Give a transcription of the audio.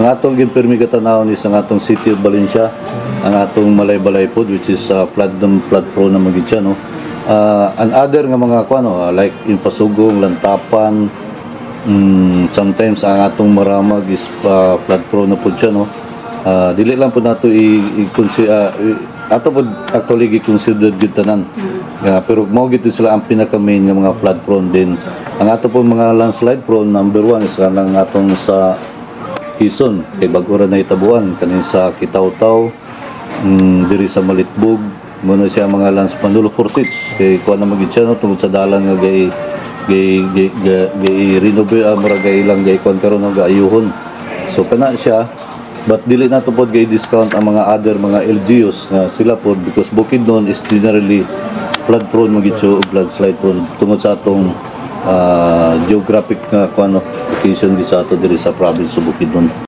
Ang atong ginpermi katanawon is ang atong City of Valencia, ang atong Malay-Balay pod, which is flood prone na magid siya, no. And other nga mga kuano like in Pasugong, Lantapan, sometimes ang atong Maramag is flood prone na pod siya, no. Dili lang po nato ato po actually i-consider gid tanan. Pero mao gid sila ang pinaka main nga mga flood prone din. Ang ato po mga landslide prone, number 1 is kanang atong sa Quezon, kay bag-ora na itabuan kanin sa Kitaw-Taw, diri sa Malitbog, muna siya mga lands Manolo Cortez, kay kuha na magid siya, no, tungod sa dalan nga gay renove mura gay lang gay kuan karon nga ayuhon. So kana siya, but dili na to pod gay discount ang mga other mga LGUs nga sila pod, because Bukidnon is generally flood prone magid siya, landslide prone tungod sa atong geographic nga kuano location di sa ato diri sa province of Bukidnon.